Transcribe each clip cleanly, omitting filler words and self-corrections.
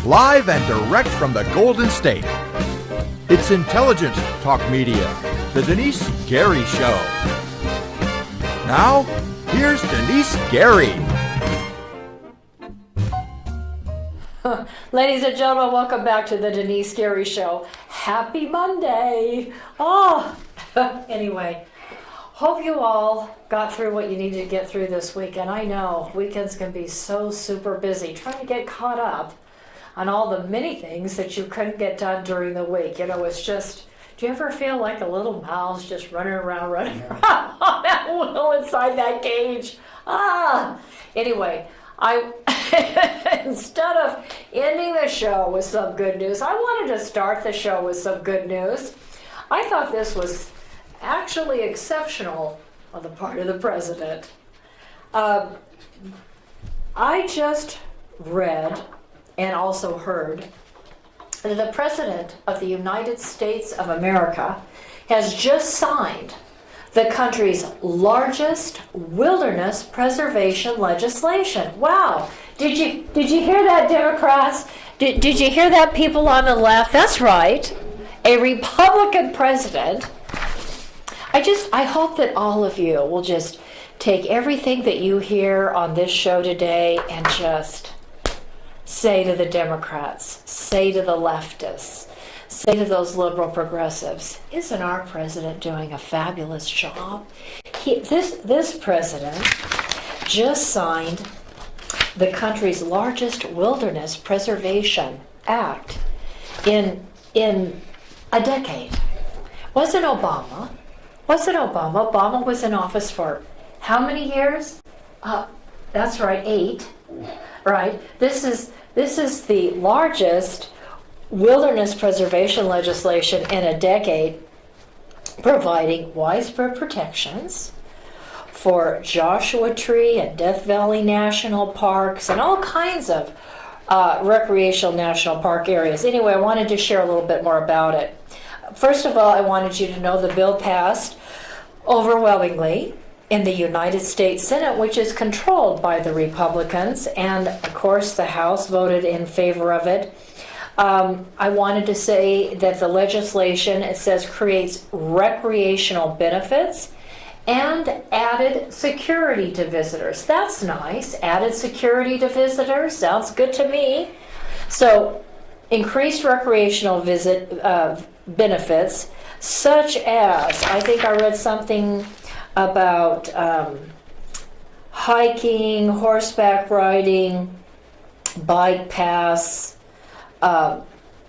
live and direct from the Golden State. It's intelligent talk media, the Denice Gary Show. Now, here's Denice Gary. Ladies and gentlemen, welcome back to the Denice Gary Show. Happy Monday. Anyway, hope you all got through what you needed to get through this weekend. I know weekends can be so super busy trying to get caught up on all the many things that you couldn't get done during the week. You know, it's just, do you ever feel like a little mouse just running around on that wheel inside that cage? Anyway, instead of ending the show with some good news, I wanted to start the show with some good news. I thought this was actually exceptional on the part of the president. I just read and also heard that the President of the United States of America has just signed the country's largest wilderness preservation legislation. Wow. Did you hear that, Democrats? Did you hear that, people on the left? That's right. A Republican president. I hope that all of you will just take everything that you hear on this show today and just say to the Democrats, say to the leftists, say to those liberal progressives, isn't our president doing a fabulous job? This president just signed the country's largest wilderness preservation act in a decade. Wasn't Obama? Obama was in office for how many years? That's right, 8. Right? This is the largest wilderness preservation legislation in a decade, providing widespread protections for Joshua Tree and Death Valley National Parks and all kinds of recreational national park areas. Anyway, I wanted to share a little bit more about it. First of all, I wanted you to know the bill passed overwhelmingly in the United States Senate, which is controlled by the Republicans, and of course the House voted in favor of it. I wanted to say that the legislation, it says, creates recreational benefits and added security to visitors. That's nice. Added security to visitors sounds good to me. So increased recreational benefits, such as, I think I read something about hiking, horseback riding, bike paths.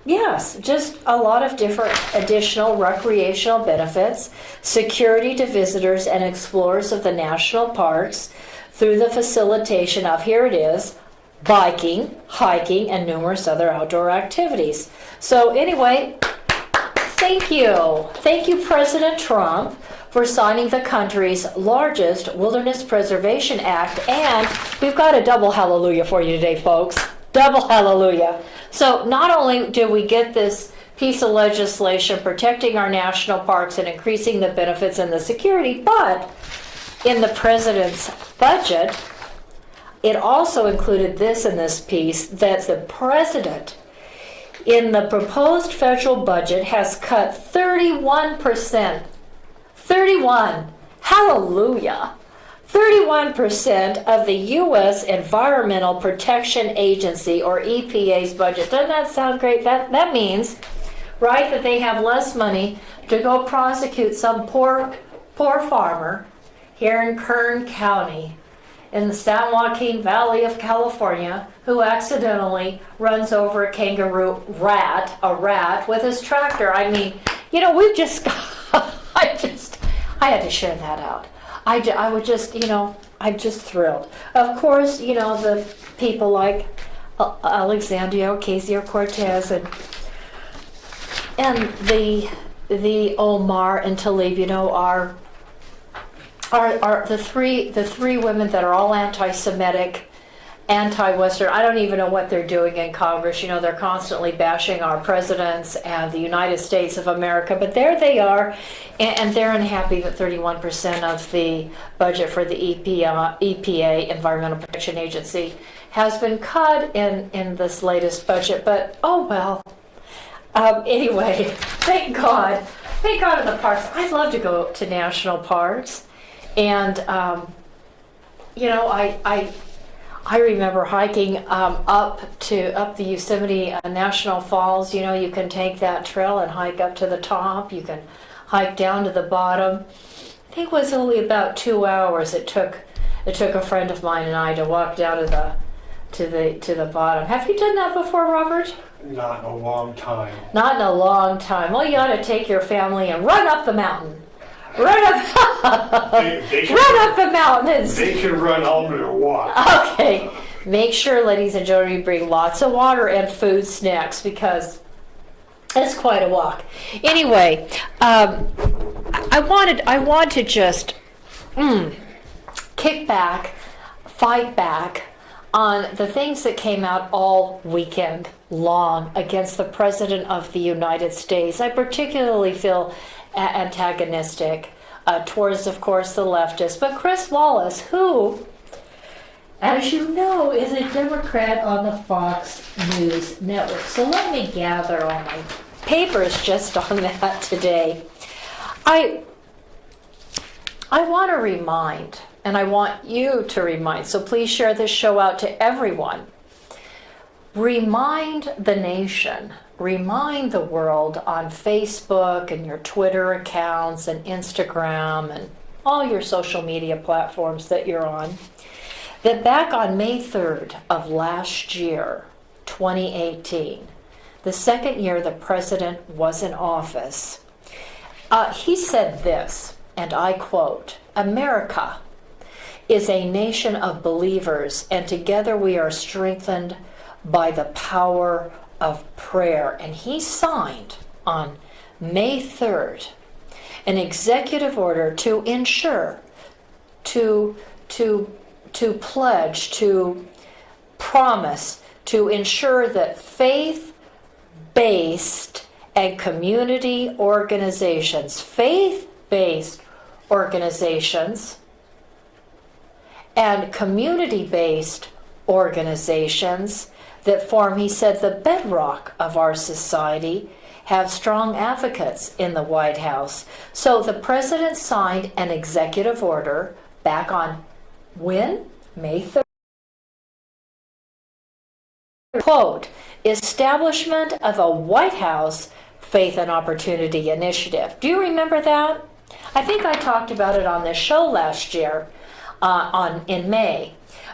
Yes, just a lot of different additional recreational benefits, security to visitors and explorers of the national parks through the facilitation of, here it is, biking, hiking, and numerous other outdoor activities. So anyway, thank you. Thank you, President Trump, for signing the country's largest Wilderness Preservation Act. And we've got a double hallelujah for you today, folks. Double hallelujah. So not only did we get this piece of legislation protecting our national parks and increasing the benefits and the security, but in the president's budget, it also included this in this piece, that the president in the proposed federal budget has cut 31%. 31. Hallelujah. 31% of the U.S. Environmental Protection Agency, or EPA's budget. Doesn't that sound great? That means, right, that they have less money to go prosecute some poor farmer here in Kern County in the San Joaquin Valley of California who accidentally runs over a kangaroo rat with his tractor. I mean, you know, we've just I had to share that out. I would just, you know, I'm just thrilled. Of course, you know, the people like Alexandria Ocasio-Cortez and the Omar and Tlaib, you know, are the three women that are all anti-Semitic, anti-Western. I don't even know what they're doing in Congress. You know, they're constantly bashing our presidents and the United States of America, but there they are, and they're unhappy that 31% of the budget for the EPA, Environmental Protection Agency, has been cut in this latest budget, but oh well. Anyway, thank God in the parks. I'd love to go to national parks, and you know, I remember hiking up the Yosemite National Falls. You know, you can take that trail and hike up to the top. You can hike down to the bottom. I think it was only about 2 hours. It took a friend of mine and I to walk down to the bottom. Have you done that before, Robert? Not in a long time. Not in a long time. Well, you ought to take your family and run up the mountain. Run up the mountains. They can run home or walk. Okay. Make sure, ladies and gentlemen, you bring lots of water and food snacks because it's quite a walk. Anyway, I want to just kick back, fight back on the things that came out all weekend long against the President of the United States. I particularly feel antagonistic towards, of course, the leftists, but Chris Wallace, who, as you know, is a Democrat on the Fox News network. So let me gather all my papers just on that today. I want to remind, and I want you to remind, so please share this show out to everyone. Remind the nation, remind the world on Facebook and your Twitter accounts and Instagram and all your social media platforms that you're on, that back on May 3rd of last year, 2018, the second year the president was in office, he said this, and I quote, "America is a nation of believers, and together we are strengthened by the power of prayer." And he signed on May 3rd an executive order to ensure, to pledge, to promise, to ensure that faith-based and community organizations, faith-based organizations and community-based organizations that form, he said, the bedrock of our society, have strong advocates in the White House. So the president signed an executive order back on when? May 3rd. Quote, "Establishment of a White House Faith and Opportunity Initiative." Do you remember that? I think I talked about it on this show last year in May.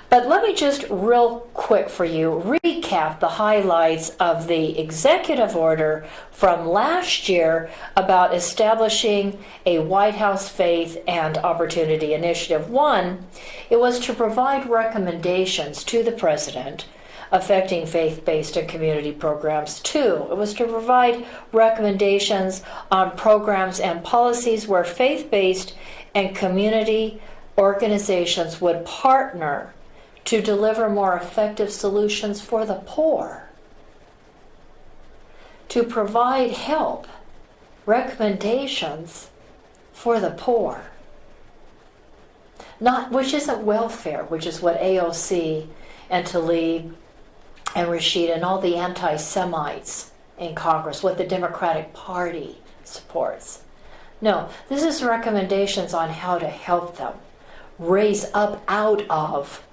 But let me just real quick for you recap the highlights of the executive order from last year about establishing a White House Faith and Opportunity Initiative. One, it was to provide recommendations to the president affecting faith-based and community programs. Two, it was to provide recommendations on programs and policies where faith-based and community organizations would partner to deliver more effective solutions for the poor, to provide help, recommendations for the poor. Which isn't welfare, which is what AOC and Tlaib and Rashid and all the anti-Semites in Congress, what the Democratic Party supports. No, this is recommendations on how to help them raise up out of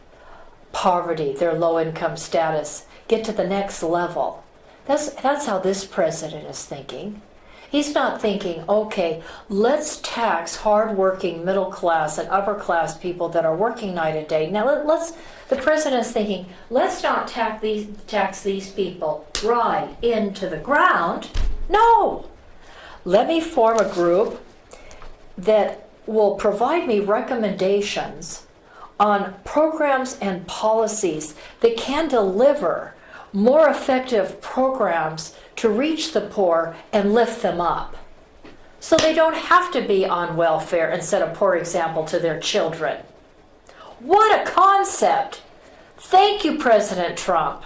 poverty, their low income status, get to the next level. That's how this president is thinking. He's not thinking, okay, let's tax hardworking middle class and upper class people that are working night and day. Now the president's thinking, let's not tax these people right into the ground. No, let me form a group that will provide me recommendations on programs and policies that can deliver more effective programs to reach the poor and lift them up, so they don't have to be on welfare and set a poor example to their children. What a concept Thank you, President Trump.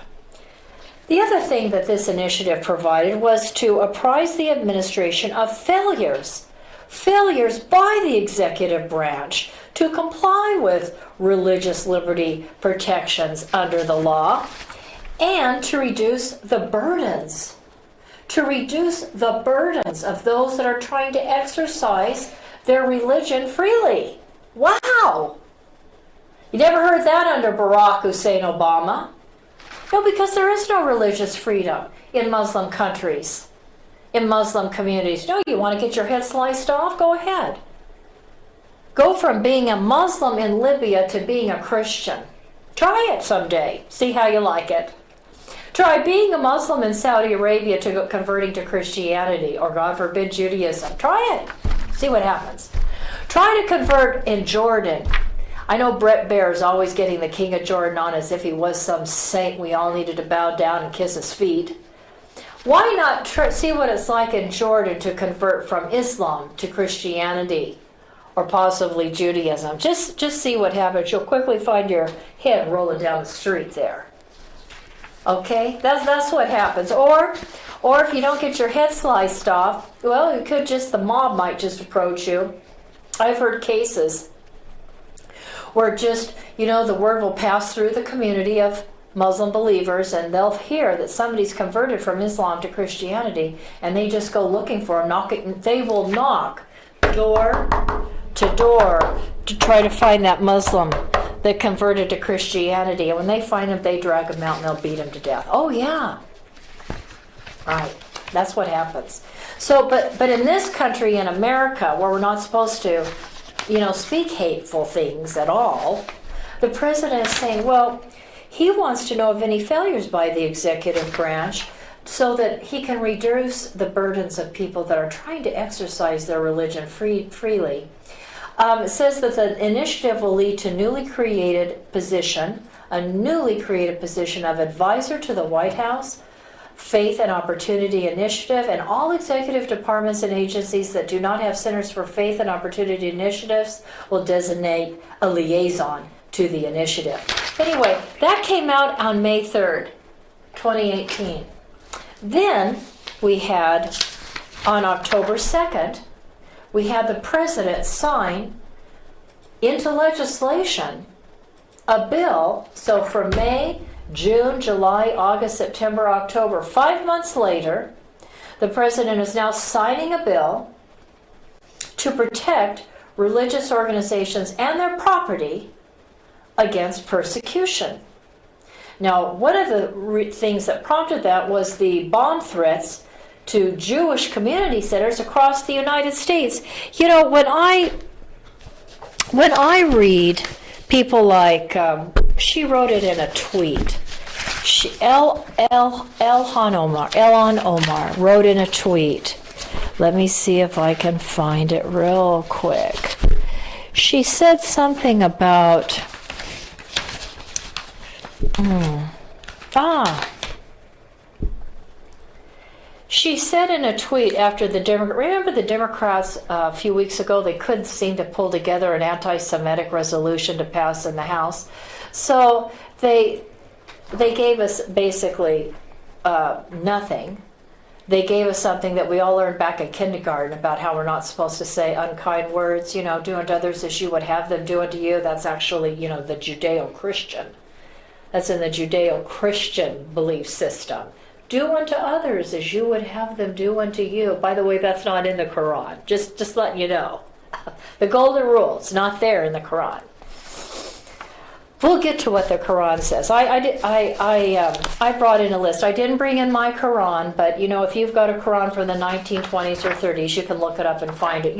The other thing that this initiative provided was to apprise the administration of failures by the executive branch to comply with religious liberty protections under the law, and to reduce the burdens of those that are trying to exercise their religion freely. Wow! You never heard that under Barack Hussein Obama. No, because there is no religious freedom in Muslim countries, in Muslim communities. No, you want to get your head sliced off? Go ahead. Go from being a Muslim in Libya to being a Christian. Try it someday. See how you like it. Try being a Muslim in Saudi Arabia to converting to Christianity, or God forbid, Judaism. Try it. See what happens. Try to convert in Jordan. I know Brett Baer is always getting the king of Jordan on as if he was some saint we all needed to bow down and kiss his feet. Why not see what it's like in Jordan to convert from Islam to Christianity or possibly Judaism? Just see what happens. You'll quickly find your head rolling down the street there. Okay, that's what happens. Or if you don't get your head sliced off, well, the mob might just approach you. I've heard cases where the word will pass through the community of Muslim believers, and they'll hear that somebody's converted from Islam to Christianity, and they just go looking for them. They will knock door to door to try to find that Muslim that converted to Christianity. And when they find him, they drag him out and they'll beat him to death. Oh, yeah. Right. That's what happens. So, but in this country, in America, where we're not supposed to, speak hateful things at all, the president is saying, well, he wants to know of any failures by the executive branch so that he can reduce the burdens of people that are trying to exercise their religion freely. It says that the initiative will lead to a newly created position of advisor to the White House, Faith and Opportunity Initiative, and all executive departments and agencies that do not have Centers for Faith and Opportunity Initiatives will designate a liaison to the initiative. Anyway, that came out on May 3rd, 2018. Then we had, on October 2nd, we had the president sign into legislation a bill. So from May, June, July, August, September, October, 5 months later, the president is now signing a bill to protect religious organizations and their property against persecution. Now, one of the things that prompted that was the bomb threats to Jewish community centers across the United States. When I read people like, she wrote it in a tweet. Elon Omar wrote in a tweet. Let me see if I can find it real quick. She said something about, she said in a tweet after remember the Democrats a few weeks ago, they couldn't seem to pull together an anti-Semitic resolution to pass in the House. So they gave us basically nothing. They gave us something that we all learned back in kindergarten about how we're not supposed to say unkind words, do unto others as you would have them do unto you. That's actually, the Judeo-Christian. That's in the Judeo-Christian belief system. Do unto others as you would have them do unto you. By the way, that's not in the Quran. Just letting you know. The golden rule, it's not there in the Quran. We'll get to what the Quran says. I brought in a list. I didn't bring in my Quran, but if you've got a Quran from the 1920s or 30s, you can look it up and find it.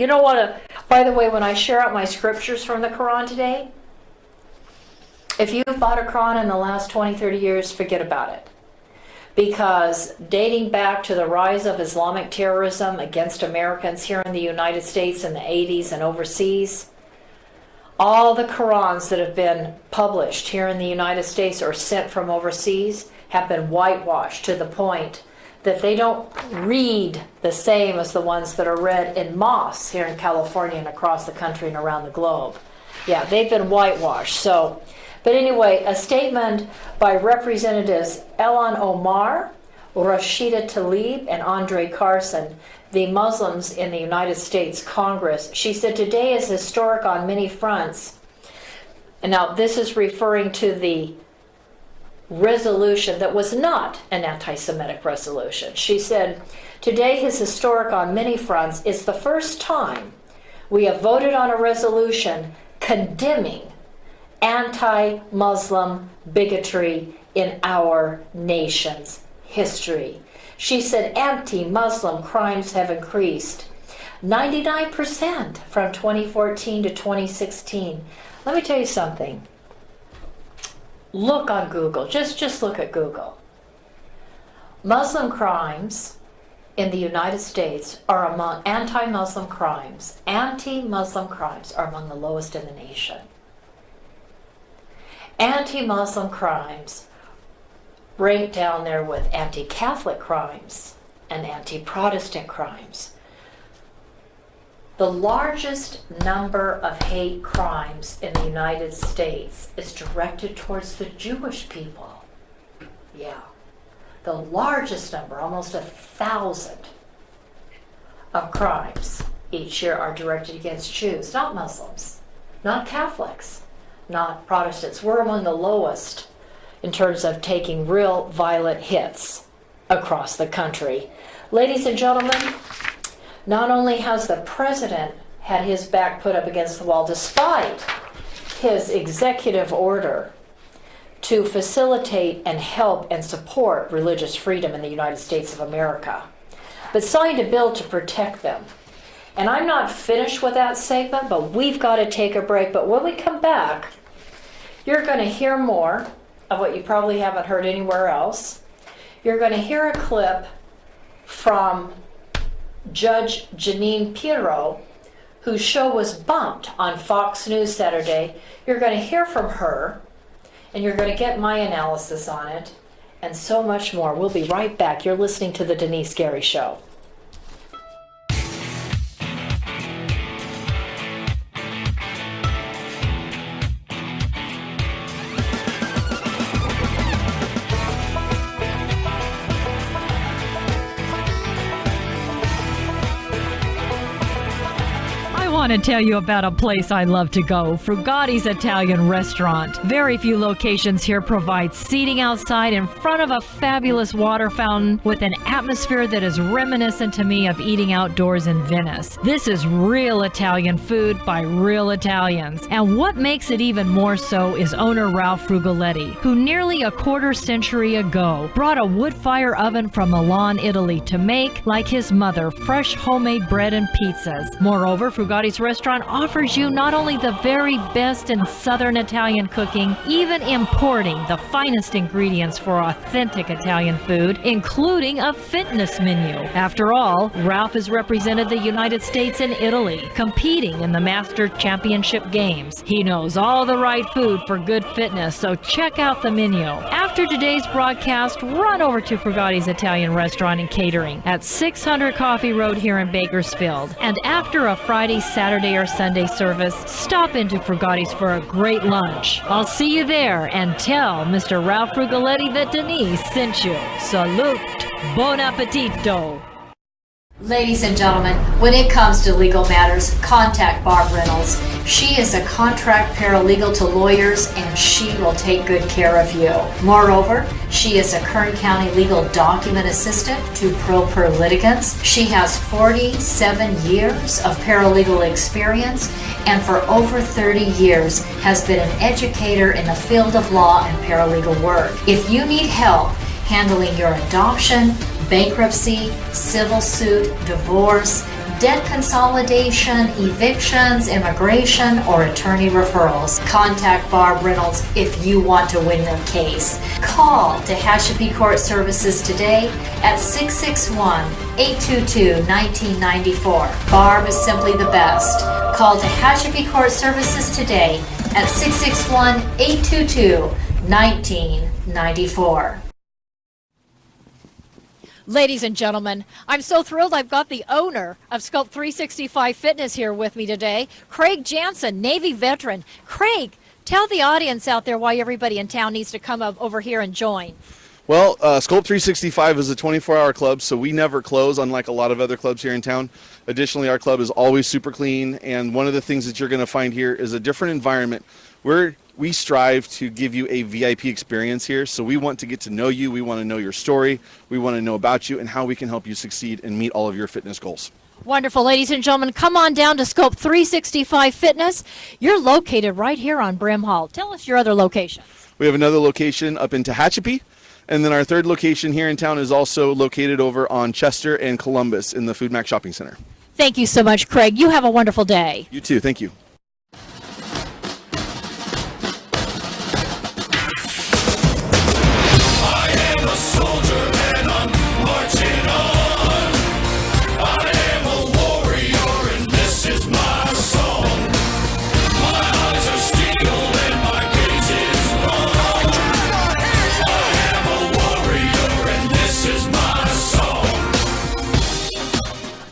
By the way, when I share out my scriptures from the Quran today, if you've bought a Quran in the last 20, 30 years, forget about it. Because dating back to the rise of Islamic terrorism against Americans here in the United States in the 80s and overseas, all the Qurans that have been published here in the United States or sent from overseas have been whitewashed to the point that they don't read the same as the ones that are read in mosques here in California and across the country and around the globe. Yeah, they've been whitewashed. So But anyway, a statement by Representatives Elon Omar, Rashida Tlaib, and Andre Carson, the Muslims in the United States Congress. She said, today is historic on many fronts. And now this is referring to the resolution that was not an anti-Semitic resolution. She said, today is historic on many fronts. It's the first time we have voted on a resolution condemning anti-Muslim bigotry in our nation's history. She said anti-Muslim crimes have increased 99% from 2014 to 2016. Let me tell you something. Look on Google. Just look at Google. Muslim crimes in the United States are among anti-Muslim crimes. Anti-Muslim crimes are among the lowest in the nation. Anti-Muslim crimes rank down there with anti-Catholic crimes and anti-Protestant crimes. The largest number of hate crimes in the United States is directed towards the Jewish people. Yeah. The largest number, almost 1,000 of crimes each year are directed against Jews, not Muslims, not Catholics, not Protestants. We're among the lowest in terms of taking real violent hits across the country. Ladies and gentlemen, not only has the president had his back put up against the wall despite his executive order to facilitate and help and support religious freedom in the United States of America, but signed a bill to protect them. And I'm not finished with that segment, but we've got to take a break. But when we come back, you're going to hear more of what you probably haven't heard anywhere else. You're going to hear a clip from Judge Jeanine Pirro, whose show was bumped on Fox News Saturday. You're going to hear from her, and you're going to get my analysis on it, and so much more. We'll be right back. You're listening to The Denise Gary Show. I want to tell you about a place I love to go, Frugatti's Italian Restaurant. Very few locations here provide seating outside in front of a fabulous water fountain with an atmosphere that is reminiscent to me of eating outdoors in Venice. This is real Italian food by real Italians. And what makes it even more so is owner Ralph Frugoletti, who nearly a quarter century ago brought a wood fire oven from Milan, Italy to make, like his mother, fresh homemade bread and pizzas. Moreover, Frugatti's Restaurant offers you not only the very best in Southern Italian cooking, even importing the finest ingredients for authentic Italian food, including a fitness menu. After all, Ralph has represented the United States and Italy, competing in the Master Championship Games. He knows all the right food for good fitness, so check out the menu. After today's broadcast, run over to Frugatti's Italian Restaurant and Catering at 600 Coffee Road here in Bakersfield. And after a Friday, Saturday, or Sunday service, stop into Frugatti's for a great lunch. I'll see you there, and tell Mr. Ralph Frugoletti that Denise sent you. Salute. Buon appetito. Ladies and gentlemen, when it comes to legal matters, contact Barb Reynolds. She is a contract paralegal to lawyers, and she will take good care of you. Moreover, she is a Kern County legal document assistant to pro per litigants. She has 47 years of paralegal experience, and for over 30 years has been an educator in the field of law and paralegal work. If you need help handling your adoption, bankruptcy, civil suit, divorce, debt consolidation, evictions, immigration, or attorney referrals, contact Barb Reynolds if you want to win your case. Call Tehachapi Court Services today at 661-822-1994. Barb is simply the best. Call Tehachapi Court Services today at 661-822-1994. Ladies and gentlemen, I'm so thrilled I've got the owner of Sculpt 365 Fitness here with me today, Craig Jansen, Navy veteran. Craig, Tell the audience out there why everybody in town needs to come up over here and join. Well, Sculpt 365 is a 24-hour club, so we never close, unlike a lot of other clubs here in town. Additionally, our club is always super clean, and one of the things that you're going to find here is a different environment. We strive to give you a VIP experience here, so we want to get to know you. We want to know your story. We want to know about you and how we can help you succeed and meet all of your fitness goals. Wonderful. Ladies and gentlemen, come on down to Scope 365 Fitness. You're located right here on Brim Hall. Tell us your other locations. We have another location up in Tehachapi, and then our third location here in town is also located over on Chester and Columbus in the Food Mac Shopping Center. Thank you so much, Craig. You have a wonderful day. You too. Thank you.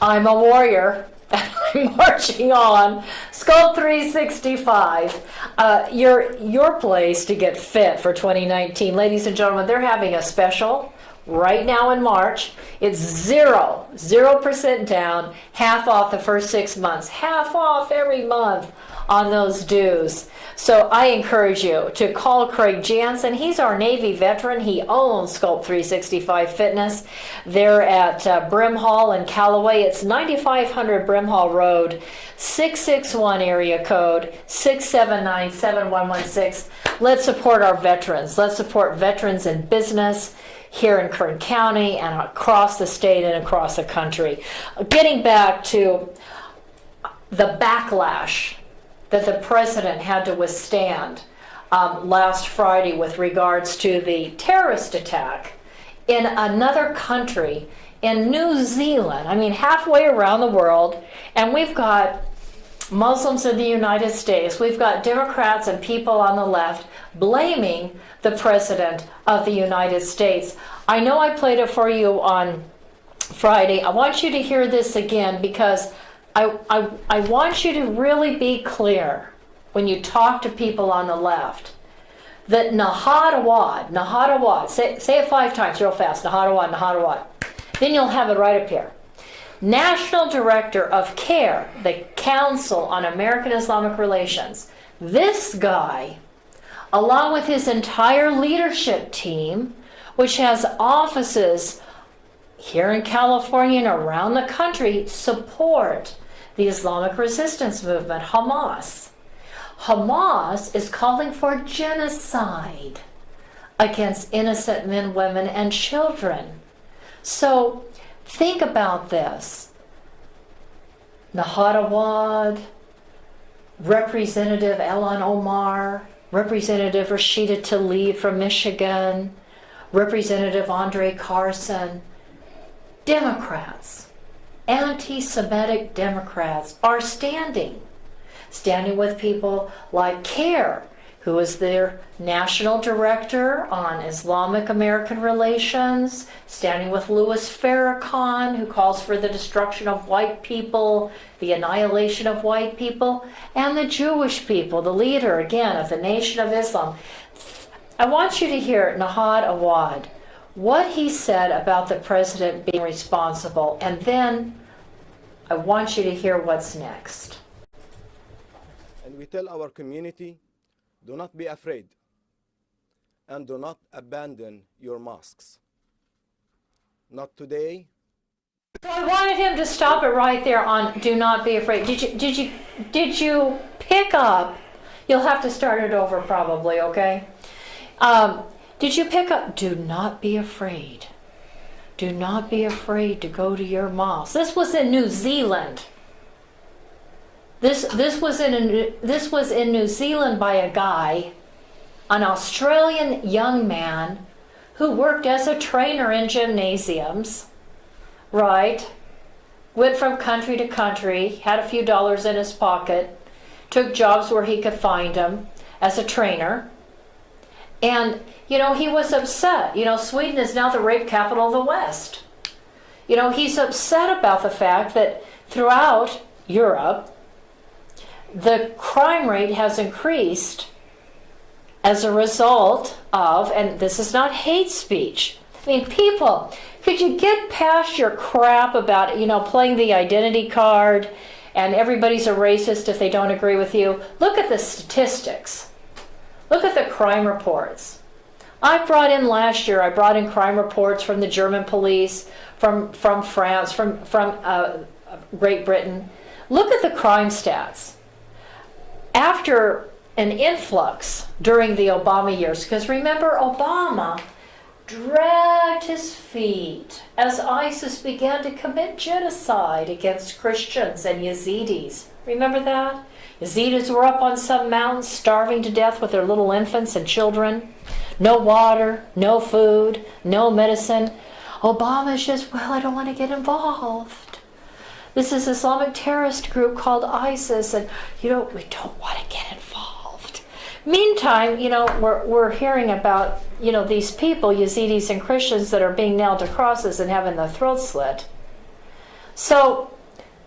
I'm a warrior, and I'm marching on. Sculpt 365, your place to get fit for 2019. Ladies and gentlemen, they're having a special right now in March. It's 0% down, half off the first 6 months, half off every month on those dues. So I encourage you to call Craig Jansen. He's our Navy veteran. He owns Sculpt 365 Fitness. They're at Brim Hall in Callaway. It's 9500 Brim Hall Road, 661 area code, 679-7116. Let's support our veterans. Let's support veterans in business here in Kern County and across the state and across the country. Getting back to the backlash that the president had to withstand last Friday with regards to the terrorist attack in another country, in New Zealand. I mean, halfway around the world, and we've got Muslims in the United States, we've got Democrats and people on the left blaming the president of the United States. I know I played it for you on Friday. I want you to hear this again because I want you to really be clear when you talk to people on the left that Nahadawad, say it 5 times real fast, Nahadawad, then you'll have it right up here. National Director of CARE, the Council on American Islamic Relations. This guy, along with his entire leadership team, which has offices here in California and around the country, support the Islamic resistance movement, Hamas. Hamas is calling for genocide against innocent men, women, and children. So think about this. Nahadawad, Representative Elan Omar, Representative Rashida Tlaib from Michigan, Representative Andre Carson, Democrats, anti-Semitic Democrats are standing with people like CARE, who is their National Director on Islamic American Relations, standing with Louis Farrakhan, who calls for the destruction of white people, the annihilation of white people, and the Jewish people, the leader, again, of the Nation of Islam. I want you to hear Nahad Awad, what he said about the president being responsible, and then I want you to hear what's next. And we tell our community, do not be afraid and do not abandon your mosques. Not today. So I wanted him to stop it right there on do not be afraid. Did you pick up? You'll have to start it over probably, okay? Did you pick up do not be afraid? Do not be afraid to go to your mosque. This was in New Zealand. This was in New Zealand by a guy, an Australian young man who worked as a trainer in gymnasiums, right? Went from country to country, had a few dollars in his pocket, took jobs where he could find them as a trainer. And, he was upset. Sweden is now the rape capital of the West. He's upset about the fact that throughout Europe, the crime rate has increased as a result of, and this is not hate speech. I mean, people, could you get past your crap about, playing the identity card and everybody's a racist if they don't agree with you? Look at the statistics. Look at the crime reports. Last year, I brought in crime reports from the German police, from France, from Great Britain. Look at the crime stats. After an influx during the Obama years, because remember, Obama dragged his feet as ISIS began to commit genocide against Christians and Yazidis. Remember that? Yazidis were up on some mountain starving to death with their little infants and children. No water, no food, no medicine. Obama's just, I don't want to get involved. This is an Islamic terrorist group called ISIS, and we don't want to get involved. Meantime, we're hearing about, these people, Yazidis and Christians, that are being nailed to crosses and having their throats slit. So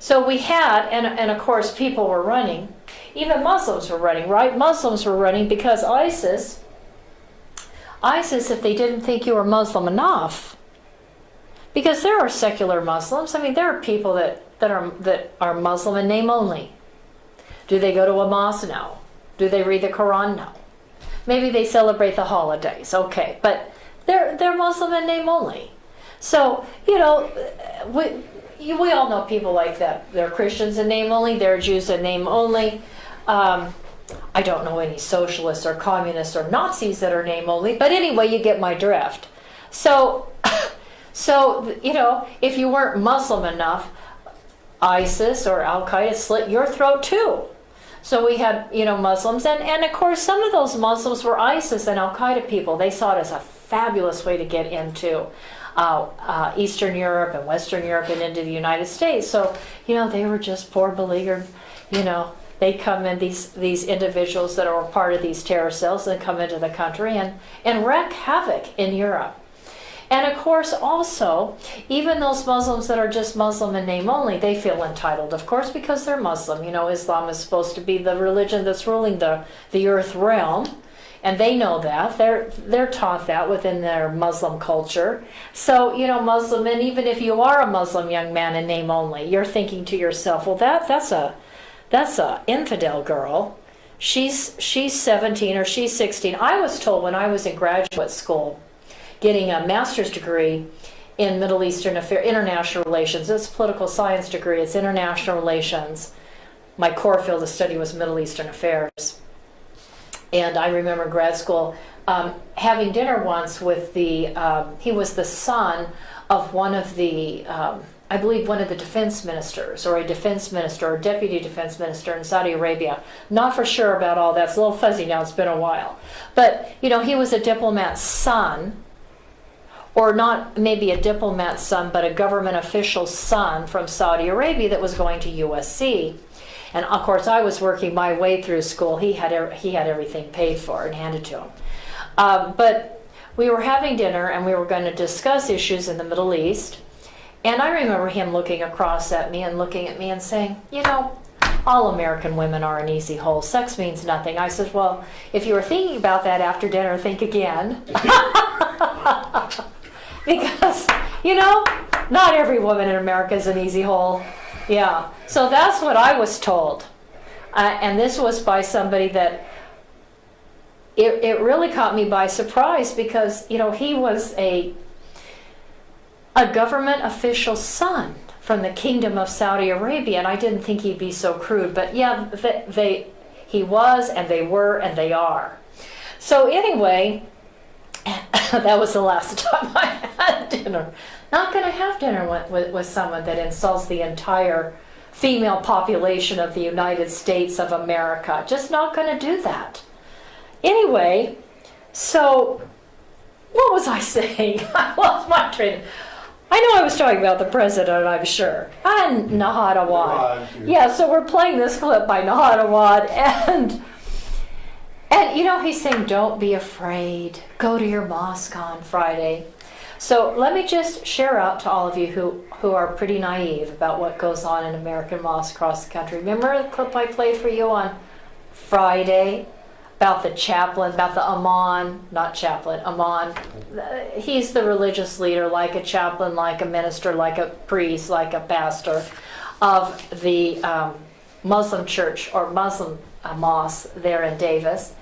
we had, and of course people were running. Even Muslims were running, right? Muslims were running because ISIS, if they didn't think you were Muslim enough, because there are secular Muslims. I mean, there are people that are Muslim in name only. Do they go to a mosque? No. Do they read the Quran? No. Maybe they celebrate the holidays. Okay, but they're Muslim in name only. So we all know people like that. They're Christians in name only. They're Jews in name only. I don't know any socialists or communists or Nazis that are name only. But anyway, you get my drift. So if you weren't Muslim enough, ISIS or Al-Qaeda slit your throat too. So we had, Muslims, and of course some of those Muslims were ISIS and Al-Qaeda people. They saw it as a fabulous way to get into Eastern Europe and Western Europe and into the United States. So, they were just poor beleaguered, they come in, these individuals that are part of these terror cells and come into the country and wreak havoc in Europe. And of course also, even those Muslims that are just Muslim in name only, they feel entitled, of course, because they're Muslim. Islam is supposed to be the religion that's ruling the earth realm. And they know that. They're taught that within their Muslim culture. So, Muslim, and even if you are a Muslim young man in name only, you're thinking to yourself, well, that's a infidel girl. She's 17 or she's 16. I was told when I was in graduate school, getting a master's degree in Middle Eastern affairs, international relations. It's a political science degree. It's international relations. My core field of study was Middle Eastern affairs. And I remember in grad school having dinner once with he was the son of one of the, I believe one of the defense ministers, or a defense minister, or deputy defense minister in Saudi Arabia. Not for sure about all that. It's a little fuzzy now. It's been a while. But, he was a diplomat's son, or not maybe a diplomat's son, but a government official's son from Saudi Arabia that was going to USC. And of course, I was working my way through school. He had everything paid for and handed to him. But we were having dinner and we were going to discuss issues in the Middle East. And I remember him looking across at me and looking at me and saying, all American women are an easy hole. Sex means nothing. I said, well, if you were thinking about that after dinner, think again. Because, not every woman in America is an easy hole. Yeah, so that's what I was told. And this was by somebody that, it really caught me by surprise because, he was a government official's son from the Kingdom of Saudi Arabia, and I didn't think he'd be so crude. But yeah, he was, and they were, and they are. So anyway, that was the last time I had dinner. Not going to have dinner with someone that insults the entire female population of the United States of America. Just not going to do that. Anyway, so what was I saying? I lost my train. I know I was talking about the president, I'm sure. And Nahad Awad. Yeah, so we're playing this clip by Nahad Awad, and he's saying, don't be afraid. Go to your mosque on Friday. So let me just share out to all of you who are pretty naive about what goes on in American mosques across the country. Remember the clip I played for you on Friday about the chaplain, about the Amon, not chaplain, Amon. He's the religious leader, like a chaplain, like a minister, like a priest, like a pastor of the Muslim church or Muslim mosque there in Davis.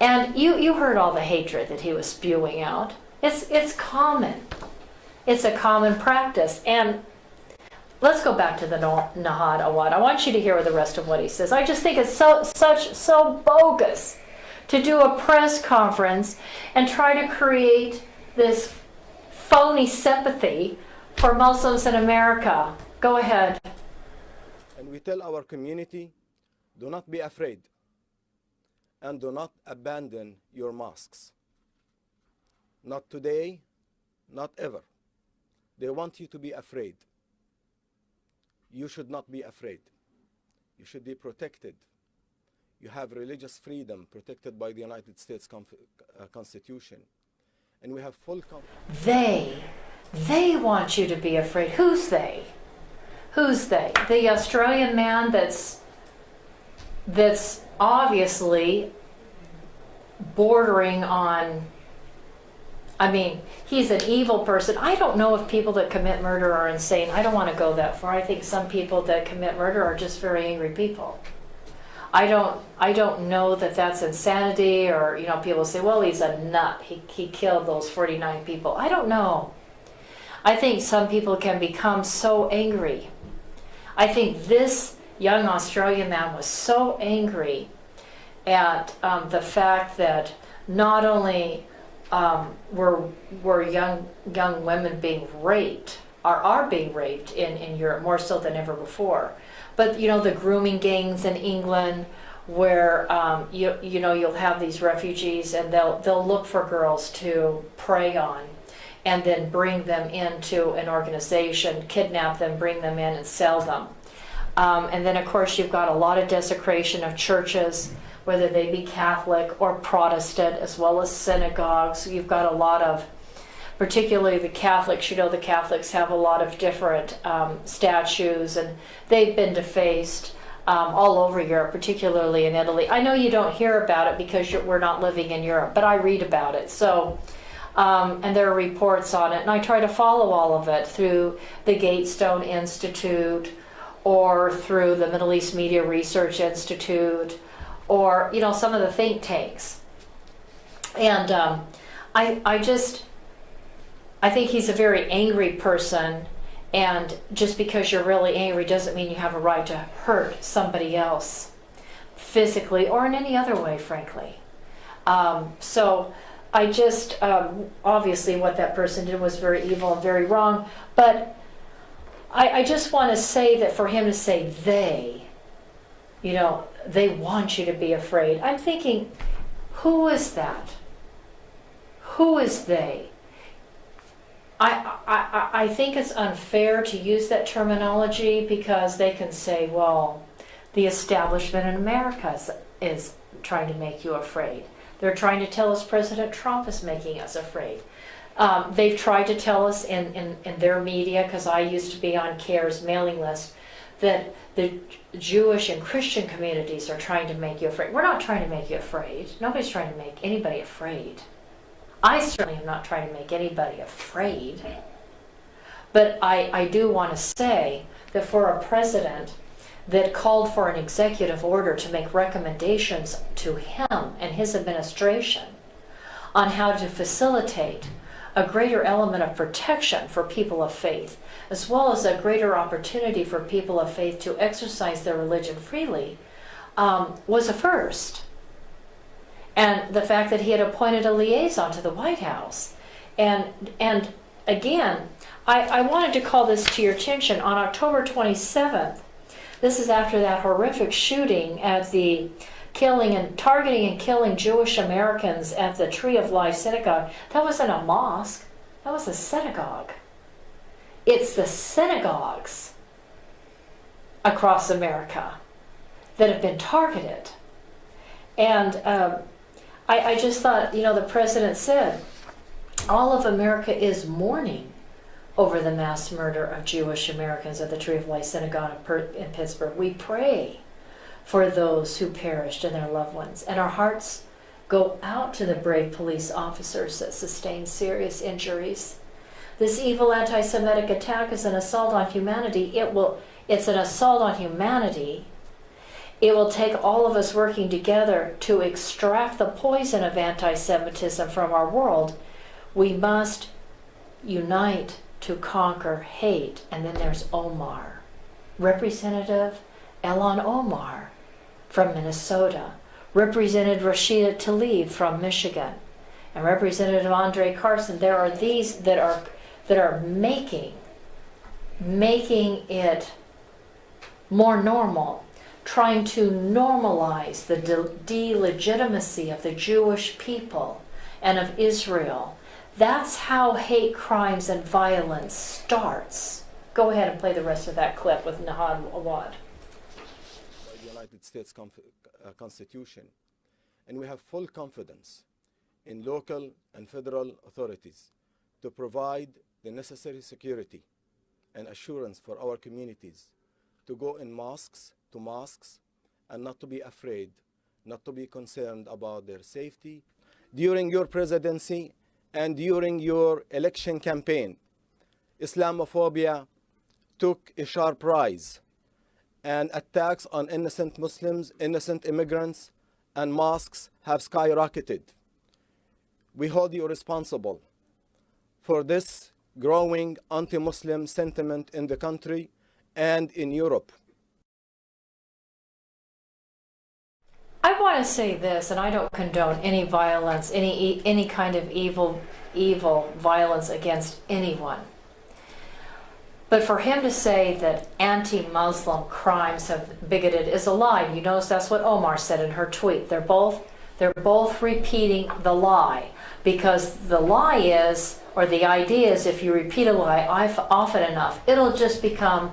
And you heard all the hatred that he was spewing out. It's common. It's a common practice. And let's go back to the Nahad Awad. I want you to hear the rest of what he says. I just think it's so bogus to do a press conference and try to create this phony sympathy for Muslims in America. Go ahead. And we tell our community, do not be afraid and do not abandon your mosques. Not today, not ever. They want you to be afraid. You should not be afraid. You should be protected. You have religious freedom protected by the United States Constitution. And we have full confidence. They want you to be afraid. Who's they? Who's they? The Australian man that's obviously bordering on, I mean, he's an evil person. I don't know if people that commit murder are insane. I don't want to go that far. I think some people that commit murder are just very angry people. I don't know that that's insanity, or, people say, well, he's a nut. He killed those 49 people. I don't know. I think some people can become so angry. I think this young Australian man was so angry at the fact that not only were young women being raped, are being raped in Europe more so than ever before, but the grooming gangs in England, where you'll have these refugees and they'll look for girls to prey on, and then bring them into an organization, kidnap them, bring them in and sell them. And then of course you've got a lot of desecration of churches, whether they be Catholic or Protestant, as well as synagogues. You've got a lot of, particularly the Catholics, the Catholics have a lot of different statues, and they've been defaced all over Europe, particularly in Italy. I know you don't hear about it because we're not living in Europe, but I read about it. So, and there are reports on it, and I try to follow all of it through the Gatestone Institute, or through the Middle East Media Research Institute, or some of the think tanks. And I think he's a very angry person, and just because you're really angry doesn't mean you have a right to hurt somebody else physically or in any other way, frankly. So I just, obviously what that person did was very evil and very wrong, but I just want to say that for him to say they want you to be afraid. I'm thinking, who is that? Who is they? I think it's unfair to use that terminology because they can say, well, the establishment in America is trying to make you afraid. They're trying to tell us President Trump is making us afraid. They've tried to tell us in their media, because I used to be on CARE's mailing list, that the Jewish and Christian communities are trying to make you afraid. We're not trying to make you afraid. Nobody's trying to make anybody afraid. I certainly am not trying to make anybody afraid. But I do want to say that for a president that called for an executive order to make recommendations to him and his administration on how to facilitate a greater element of protection for people of faith, as well as a greater opportunity for people of faith to exercise their religion freely, was a first. And the fact that he had appointed a liaison to the White House. And again, I wanted to call this to your attention. On October 27th, this is after that horrific shooting at the targeting and killing Jewish Americans at the Tree of Life Synagogue. That wasn't a mosque, that was a synagogue. It's the synagogues across America that have been targeted. And I just thought, the president said, all of America is mourning over the mass murder of Jewish Americans at the Tree of Life Synagogue in Pittsburgh. We pray for those who perished and their loved ones, and our hearts go out to the brave police officers that sustained serious injuries. This evil anti-Semitic attack is an assault on humanity. It's an assault on humanity. It will take all of us working together to extract the poison of anti-Semitism from our world. We must unite to conquer hate. And then there's Omar, Representative Elon Omar from Minnesota, Representative Rashida Tlaib from Michigan, and Representative Andre Carson. There are these that are making it more normal, trying to normalize the delegitimacy of the Jewish people and of Israel. That's how hate crimes and violence starts. Go ahead and play the rest of that clip with Nahad Awad. By the United States Constitution, and we have full confidence in local and federal authorities to provide the necessary security and assurance for our communities to go in mosques and not to be afraid, not to be concerned about their safety. During your presidency and during your election campaign, Islamophobia took a sharp rise, and attacks on innocent Muslims, innocent immigrants, and mosques have skyrocketed. We hold you responsible for this growing anti-Muslim sentiment in the country and in Europe. I want to say this, and I don't condone any violence, any kind of evil violence against anyone. But for him to say that anti-Muslim crimes have bigoted is a lie. You notice that's what Omar said in her tweet. They're both repeating the lie, because the lie is, or the idea is, if you repeat a lie often enough, it'll just become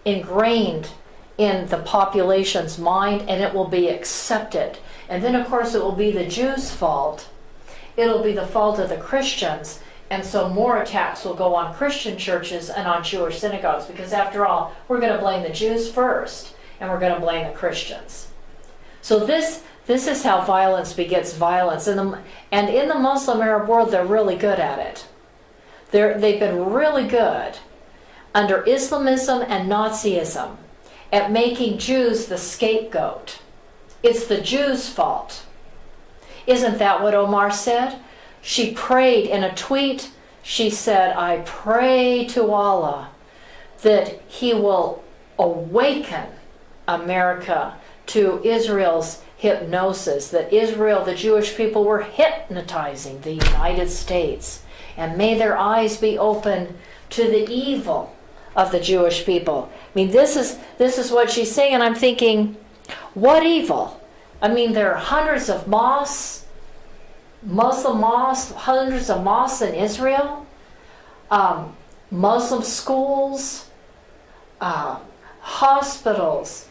ingrained in the population's mind, and it will be accepted. And then, of course, it will be the Jews' fault. It'll be the fault of the Christians. And so more attacks will go on Christian churches and on Jewish synagogues, because after all, we're going to blame the Jews first, and we're going to blame the Christians. So this is how violence begets violence. And in the Muslim Arab world, they're really good at it. They've been really good under Islamism and Nazism at making Jews the scapegoat. It's the Jews' fault. Isn't that what Omar said? She prayed in a tweet. She said, I pray to Allah that He will awaken America to Israel's hypnosis, that Israel, the Jewish people, were hypnotizing the United States. And may their eyes be open to the evil of the Jewish people. I mean, this is what she's saying, and I'm thinking, what evil? I mean, there are hundreds of mosques, Muslim mosques, hundreds of mosques in Israel, Muslim schools, hospitals,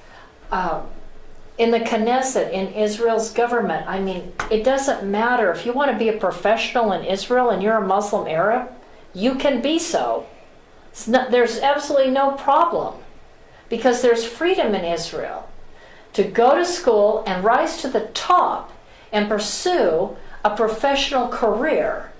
in the Knesset, in Israel's government. I mean, it doesn't matter. If you want to be a professional in Israel and you're a Muslim Arab, you can be so. There's absolutely no problem, because there's freedom in Israel to go to school and rise to the top and pursue a professional career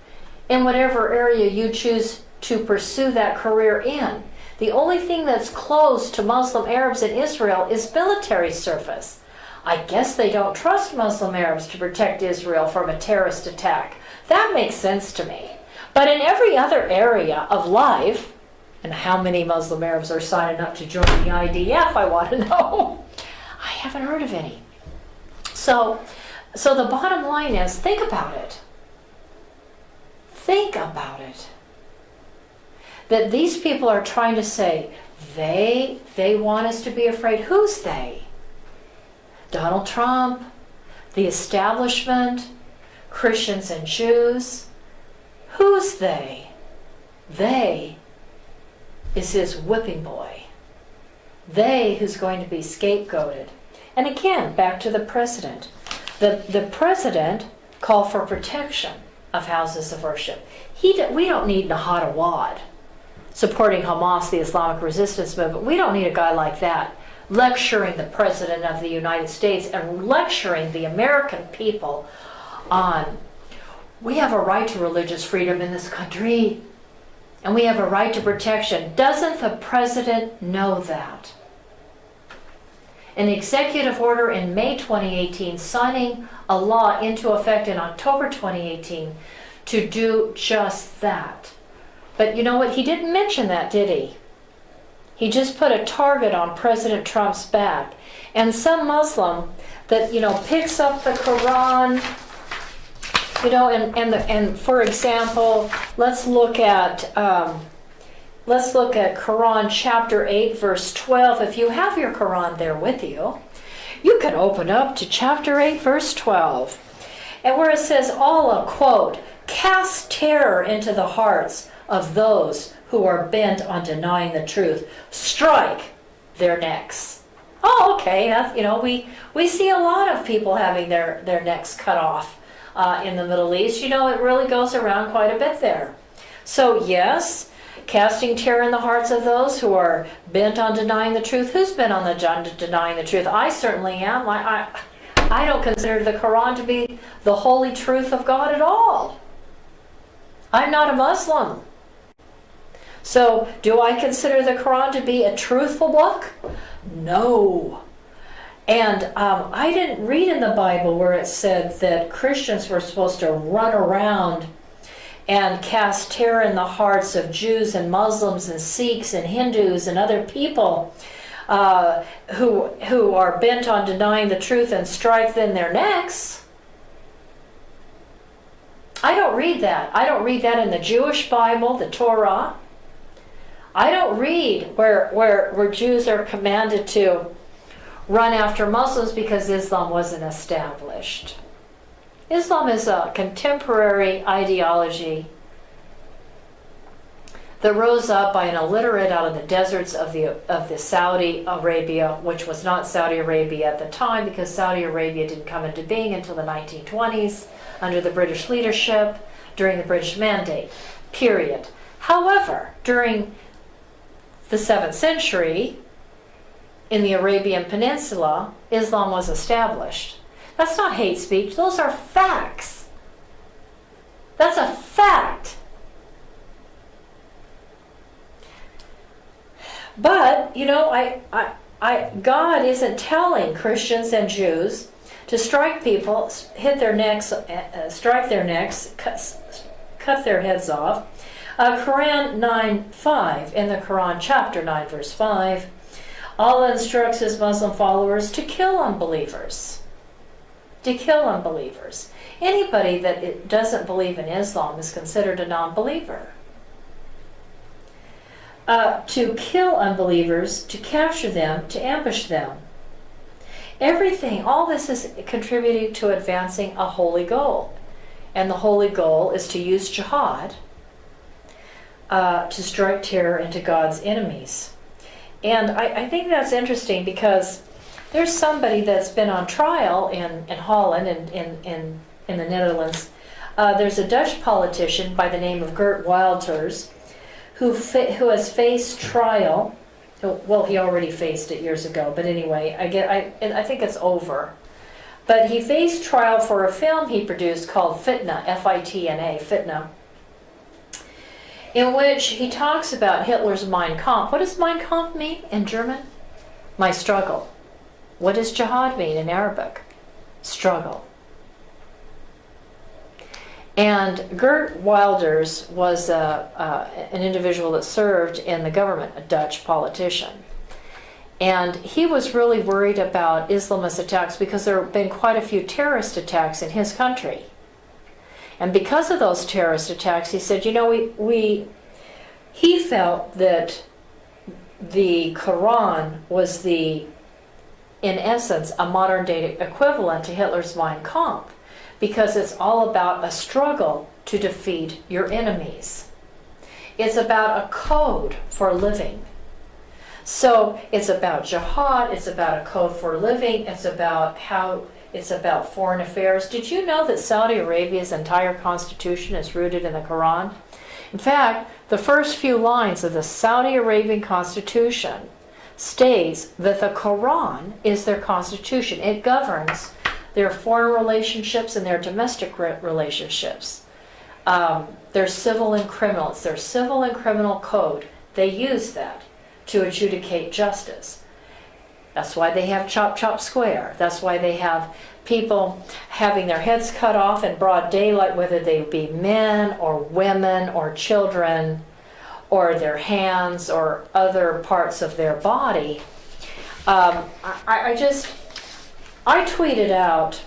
in whatever area you choose to pursue that career in. The only thing that's closed to Muslim Arabs in Israel is military service. I guess they don't trust Muslim Arabs to protect Israel from a terrorist attack. That makes sense to me. But in every other area of life, and how many Muslim Arabs are signing up to join the IDF, I want to know. I haven't heard of any. So the bottom line is, think about it. Think about it. That these people are trying to say, they want us to be afraid. Who's they? Donald Trump, the establishment, Christians and Jews. Who's they? They is his whipping boy. They who's going to be scapegoated. And again, back to the president. The president called for protection of houses of worship. We don't need Nahad Awad supporting Hamas, the Islamic resistance movement. We don't need a guy like that lecturing the President of the United States and lecturing the American people on, we have a right to religious freedom in this country, and we have a right to protection. Doesn't the president know that? An executive order in May 2018, signing a law into effect in October 2018 to do just that. But you know what? He didn't mention that, did he? He just put a target on President Trump's back. And some Muslim that, picks up the Quran, and for example, let's look at Quran chapter 8, verse 12. If you have your Quran there with you, you can open up to chapter 8, verse 12. And where it says, Allah, quote, cast terror into the hearts of those who are bent on denying the truth. Strike their necks. Oh, okay. That's, we see a lot of people having their necks cut off in the Middle East. It really goes around quite a bit there. So yes, casting terror in the hearts of those who are bent on denying the truth. Who's been on denying the truth? I certainly am. I don't consider the Quran to be the holy truth of God at all. I'm not a Muslim. So, do I consider the Quran to be a truthful book? No. And I didn't read in the Bible where it said that Christians were supposed to run around and cast terror in the hearts of Jews and Muslims and Sikhs and Hindus and other people who are bent on denying the truth and strike then their necks. I don't read that. I don't read that in the Jewish Bible, the Torah. I don't read where Jews are commanded to run after Muslims because Islam wasn't established. Islam is a contemporary ideology that rose up by an illiterate out of the deserts of the Saudi Arabia, which was not Saudi Arabia at the time because Saudi Arabia didn't come into being until the 1920s under the British leadership during the British Mandate, period. However, during the 7th century, in the Arabian Peninsula, Islam was established. That's not hate speech. Those are facts. That's a fact. But, God isn't telling Christians and Jews to strike people, hit their necks, strike their necks, cut their heads off. Quran 9:5, in the Quran chapter 9 verse 5, Allah instructs his Muslim followers to kill unbelievers. To kill unbelievers. Anybody that doesn't believe in Islam is considered a non-believer. To kill unbelievers, to capture them, to ambush them. Everything, all this is contributing to advancing a holy goal. And the holy goal is to use jihad to strike terror into God's enemies. And I think that's interesting because there's somebody that's been on trial in Holland and in the Netherlands. There's a Dutch politician by the name of Geert Wilders who has faced trial. Well, he already faced it years ago, but anyway, I think it's over. But he faced trial for a film he produced called Fitna, F-I-T-N-A, Fitna, in which he talks about Hitler's Mein Kampf. What does Mein Kampf mean in German? My struggle. What does jihad mean in Arabic? Struggle. And Geert Wilders was an individual that served in the government, a Dutch politician. And he was really worried about Islamist attacks because there have been quite a few terrorist attacks in his country. And because of those terrorist attacks, he said, he felt that the Quran was in essence, a modern day equivalent to Hitler's Mein Kampf, because it's all about a struggle to defeat your enemies. It's about a code for living. So it's about jihad, it's about a code for living, it's about foreign affairs. Did you know that Saudi Arabia's entire constitution is rooted in the Quran? In fact, the first few lines of the Saudi Arabian constitution states that the Quran is their constitution. It governs their foreign relationships and their domestic relationships. Their civil and criminal. It's their civil and criminal code. They use that to adjudicate justice. That's why they have chop chop square. That's why they have people having their heads cut off in broad daylight, whether they be men or women or children, or their hands or other parts of their body. I tweeted out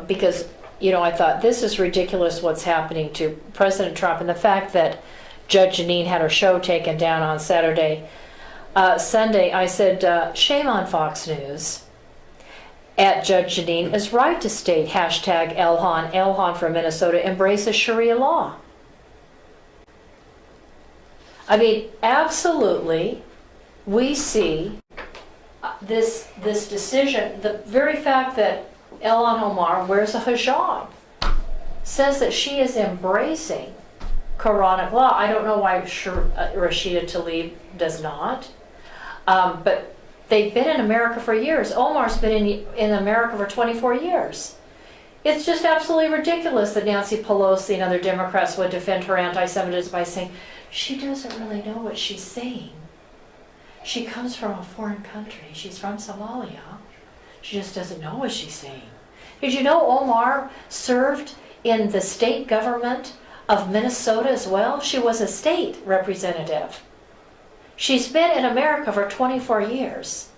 because, I thought this is ridiculous what's happening to President Trump, and the fact that Judge Janine had her show taken down on Sunday, I said, shame on Fox News. At Judge Janine is right to state hashtag Elhan from Minnesota embraces Sharia law. I mean, absolutely, we see this decision, the very fact that Elhan Omar wears a hijab, says that she is embracing Quranic law. I don't know why Rashida Tlaib does not, but they've been in America for years. Omar's been in America for 24 years. It's just absolutely ridiculous that Nancy Pelosi and other Democrats would defend her anti-Semitism by saying, she doesn't really know what she's saying. She comes from a foreign country. She's from Somalia. She just doesn't know what she's saying. Did you know Omar served in the state government of Minnesota as well? She was a state representative. She's been in America for 24 years.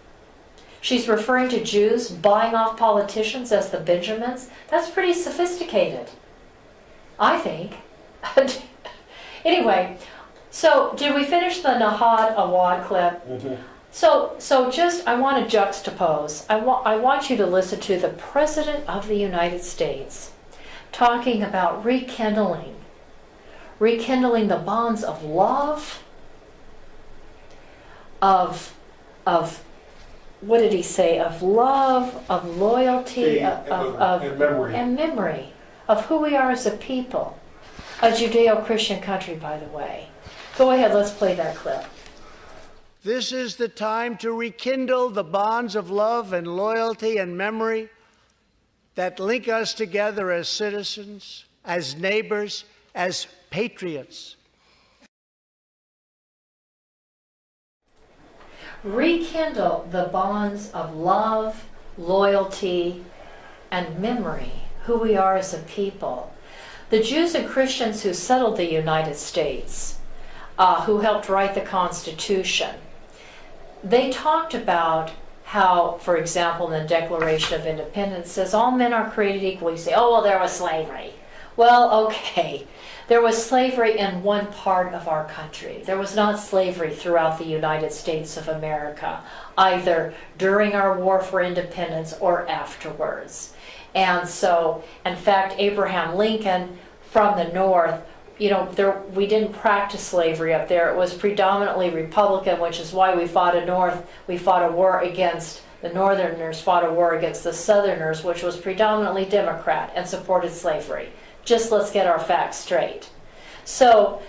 She's referring to Jews buying off politicians as the Benjamins. That's pretty sophisticated, I think. Anyway, so did we finish the Nahad Awad clip? Mm-hmm. So just, I want to juxtapose. I want you to listen to the President of the United States talking about rekindling the bonds of love, of what did he say? Of love, of loyalty, and memory of who we are as a people. A Judeo-Christian country, by the way. Go ahead, let's play that clip. This is the time to rekindle the bonds of love and loyalty and memory that link us together as citizens, as neighbors, as patriots. Rekindle the bonds of love, loyalty, and memory, who we are as a people. The Jews and Christians who settled the United States, who helped write the Constitution, they talked about how, for example, in the Declaration of Independence, it says all men are created equal. You say, oh, well, there was slavery. Well, okay. There was slavery in one part of our country. There was not slavery throughout the United States of America, either during our war for independence or afterwards. And so, in fact, Abraham Lincoln from the North, we didn't practice slavery up there. It was predominantly Republican, which is why we fought a war against the Northerners, fought a war against the Southerners, which was predominantly Democrat and supported slavery. Just let's get our facts straight. So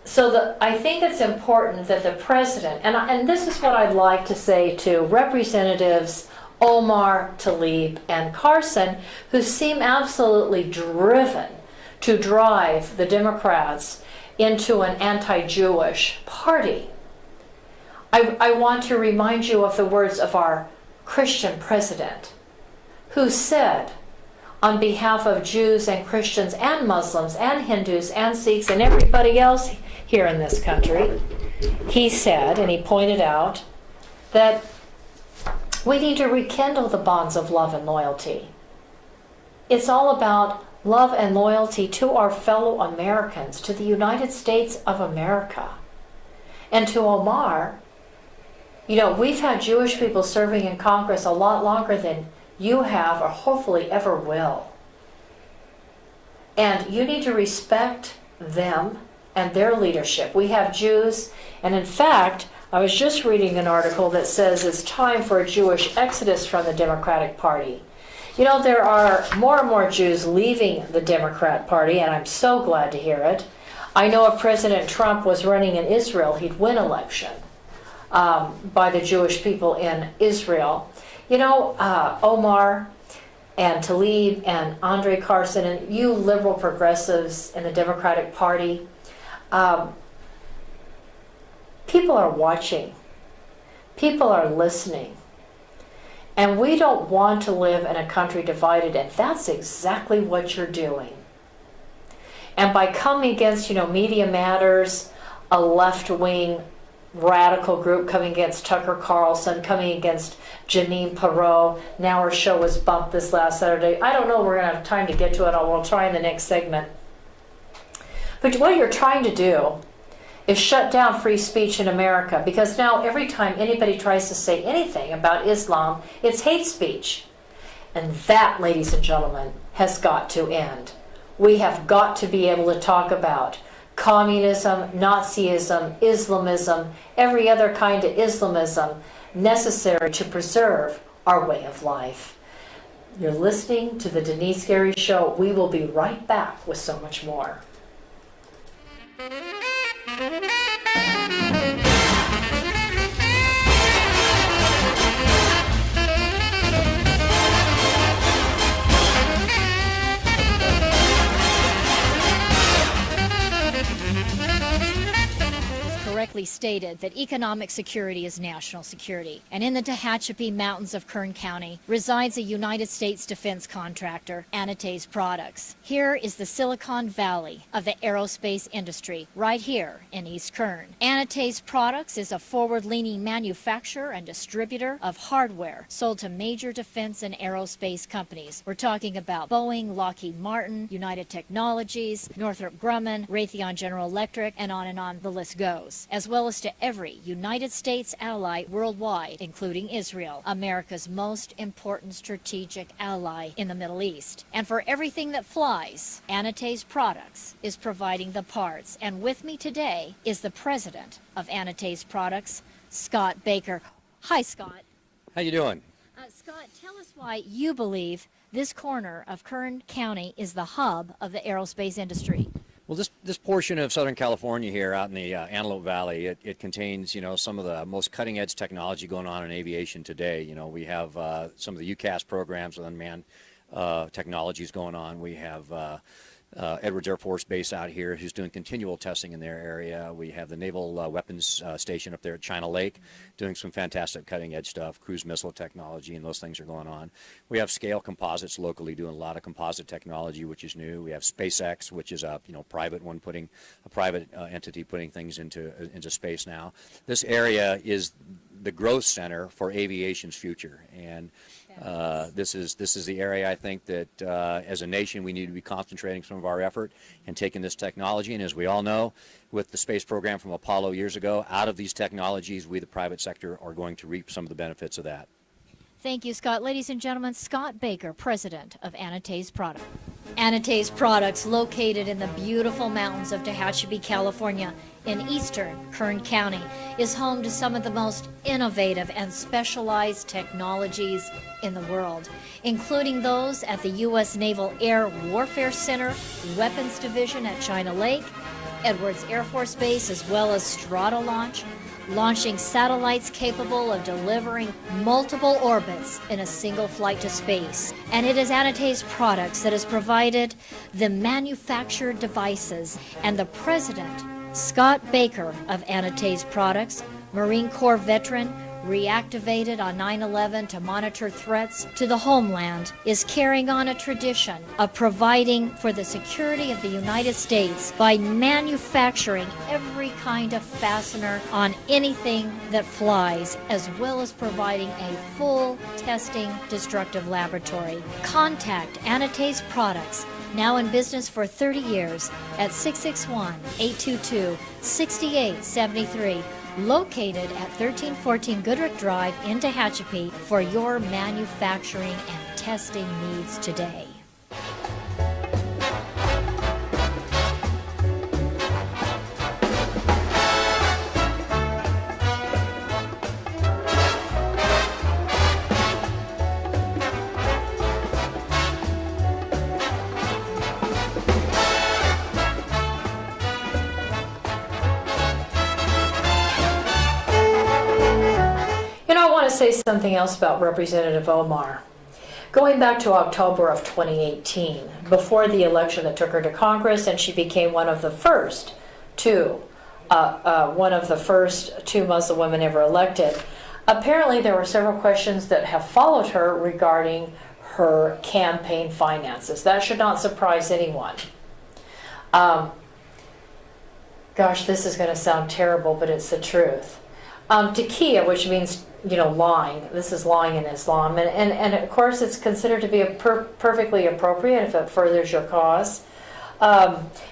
I think it's important that the president, and this is what I'd like to say to Representatives Omar, Tlaib, and Carson, who seem absolutely driven to drive the Democrats into an anti-Jewish party. I want to remind you of the words of our Christian president, who said, on behalf of Jews and Christians and Muslims and Hindus and Sikhs and everybody else here in this country, he said, and he pointed out, that we need to rekindle the bonds of love and loyalty. It's all about love and loyalty to our fellow Americans, to the United States of America. And to Omar, we've had Jewish people serving in Congress a lot longer than you have or hopefully ever will. And you need to respect them and their leadership. We have Jews, and in fact, I was just reading an article that says it's time for a Jewish exodus from the Democratic Party. There are more and more Jews leaving the Democrat Party, and I'm so glad to hear it. I know if President Trump was running in Israel, he'd win election by the Jewish people in Israel. Omar and Tlaib and Andre Carson and you liberal progressives in the Democratic Party, people are watching. People are listening. And we don't want to live in a country divided, and that's exactly what you're doing. And by coming against, Media Matters, a left-wing radical group coming against Tucker Carlson, coming against Janine Perot. Now our show was bumped this last Saturday. I don't know if we're going to have time to get to it. We'll try in the next segment. But what you're trying to do is shut down free speech in America, because now every time anybody tries to say anything about Islam, it's hate speech. And that, ladies and gentlemen, has got to end. We have got to be able to talk about communism, Nazism, Islamism, every other kind of Islamism necessary to preserve our way of life. You're listening to the Denice Gary Show. We will be right back with so much more. Correctly stated that economic security is national security, and in the Tehachapi Mountains of Kern County resides a United States defense contractor, Anates Products. Here is the Silicon Valley of the aerospace industry, right here in East Kern. Anates Products is a forward-leaning manufacturer and distributor of hardware sold to major defense and aerospace companies. We're talking about Boeing, Lockheed Martin, United Technologies, Northrop Grumman, Raytheon General Electric, and on the list goes, as well as to every United States ally worldwide, including Israel, America's most important strategic ally in the Middle East. And for everything that flies, Anates Products is providing the parts. And with me today is the president of Anates Products, Scott Baker. Hi, Scott. How you doing? Scott, tell us why you believe this corner of Kern County is the hub of the aerospace industry. Well, this portion of Southern California here out in the Antelope Valley, it contains, some of the most cutting-edge technology going on in aviation today. We have some of the UCAS programs with unmanned technologies going on. We have Edwards Air Force Base out here who's doing continual testing in their area. We have the Naval Weapons Station up there at China Lake doing some fantastic cutting-edge stuff, cruise missile technology, and those things are going on. We have Scale Composites locally doing a lot of composite technology, which is new. We have SpaceX, which is a private one, putting a private entity putting things into space now. This area is the growth center for aviation's future, and this is the area I think that as a nation we need to be concentrating some of our effort and taking this technology. And as we all know, with the space program from Apollo years ago, out of these technologies, we the private sector are going to reap some of the benefits of that. Thank you, Scott. Ladies and gentlemen, Scott Baker, president of Anates Products. Anates Products, located in the beautiful mountains of Tehachapi, California, in eastern Kern County, is home to some of the most innovative and specialized technologies in the world, including those at the U.S. Naval Air Warfare Center, Weapons Division at China Lake, Edwards Air Force Base, as well as Strata Launch, launching satellites capable of delivering multiple orbits in a single flight to space. And it is Anates Products that has provided the manufactured devices, and the president, Scott Baker of Anates Products, Marine Corps veteran, reactivated on 9/11 to monitor threats to the homeland, is carrying on a tradition of providing for the security of the United States by manufacturing every kind of fastener on anything that flies, as well as providing a full testing destructive laboratory. Contact Anates Products, now in business for 30 years, at 661-822-6873. Located at 1314 Goodrich Drive in Tehachapi for your manufacturing and testing needs today. say something else about Representative Omar. Going back to October of 2018, before the election that took her to Congress, and she became one of the first two Muslim women ever elected. Apparently, there were several questions that have followed her regarding her campaign finances. That should not surprise anyone. Gosh, this is going to sound terrible, but it's the truth. Taqiyya, which means, lying. This is lying in Islam. And of course, it's considered to be perfectly appropriate if it furthers your cause.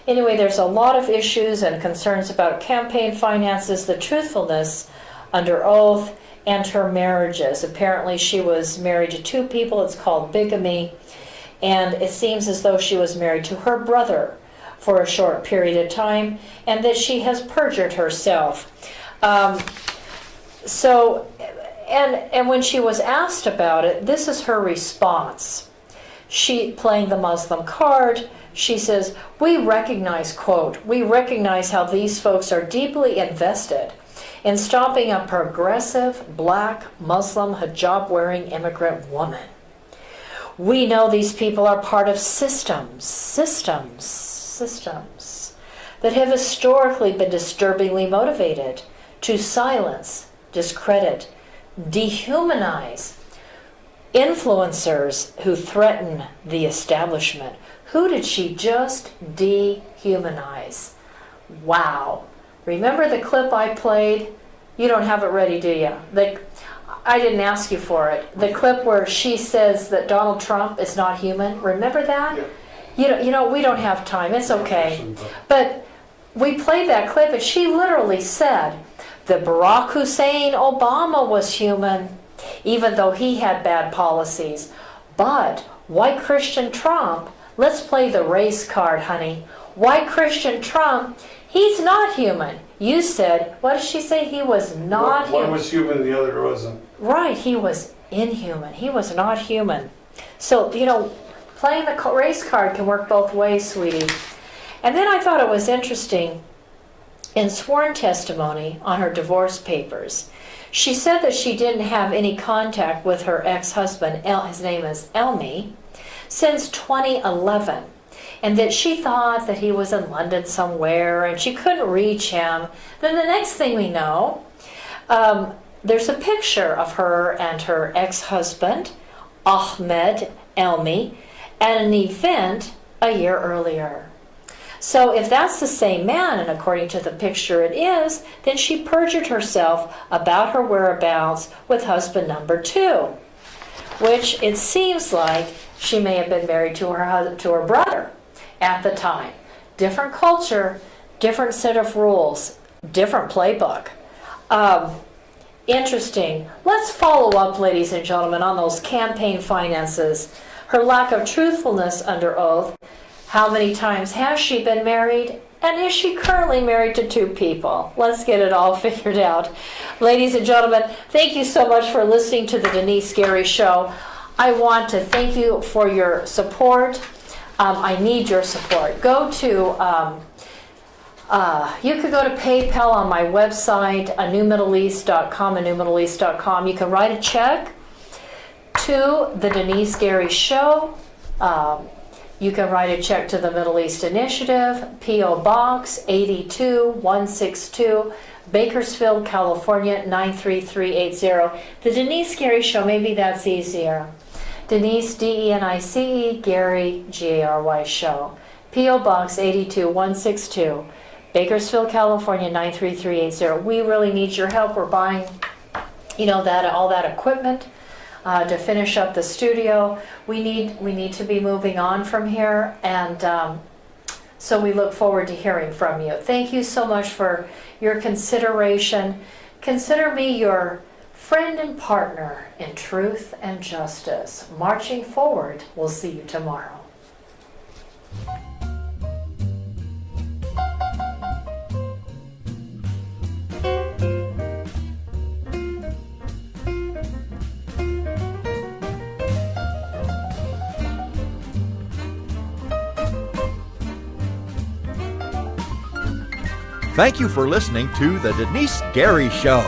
Anyway, there's a lot of issues and concerns about campaign finances, the truthfulness under oath, and her marriages. Apparently, she was married to two people. It's called bigamy. And it seems as though she was married to her brother for a short period of time, and that she has perjured herself. And when she was asked about it, this is her response. She, playing the Muslim card, she says, we recognize how these folks are deeply invested in stopping a progressive, black, Muslim, hijab-wearing immigrant woman. We know these people are part of systems that have historically been disturbingly motivated to silence, discredit, dehumanize influencers who threaten the establishment. Who did she just dehumanize? Wow. Remember the clip I played? You don't have it ready, do you? I didn't ask you for it. The clip where she says that Donald Trump is not human. Remember that? Yeah. We don't have time. It's okay. But we played that clip, and she literally said that Barack Hussein Obama was human, even though he had bad policies. But white Christian Trump, let's play the race card, honey. White Christian Trump, he's not human. You said, what did she say? He was not human. One was human, the other wasn't. Right, he was inhuman. He was not human. So, playing the race card can work both ways, sweetie. And then I thought it was interesting, in sworn testimony on her divorce papers, she said that she didn't have any contact with her ex-husband, his name is Elmi, since 2011. And that she thought that he was in London somewhere and she couldn't reach him. Then the next thing we know, there's a picture of her and her ex-husband, Ahmed Elmi, at an event a year earlier. So if that's the same man, and according to the picture it is, then she perjured herself about her whereabouts with husband number 2, which it seems like she may have been married to her brother at the time. Different culture, different set of rules, different playbook. Interesting. Let's follow up, ladies and gentlemen, on those campaign finances. Her lack of truthfulness under oath. How many times has she been married? And is she currently married to 2 people? Let's get it all figured out. Ladies and gentlemen, thank you so much for listening to the Denice Gary Show. I want to thank you for your support. I need your support. You could go to PayPal on my website, anewmiddleeast.com. You can write a check to the Denice Gary Show. You can write a check to the Middle East Initiative, P.O. Box 82162, Bakersfield, California 93380. The Denice Gary Show, maybe that's easier. Denice, D-E-N-I-C-E, Gary, G-A-R-Y Show. P.O. Box 82162, Bakersfield, California 93380. We really need your help. We're buying, all that equipment to finish up the studio. We need to be moving on from here, and so we look forward to hearing from you. Thank you so much for your consideration. Consider me your friend and partner in truth and justice. Marching forward. We'll see you tomorrow. Thank you for listening to The Denice Gary Show.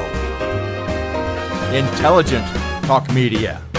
Intelligent Talk Media.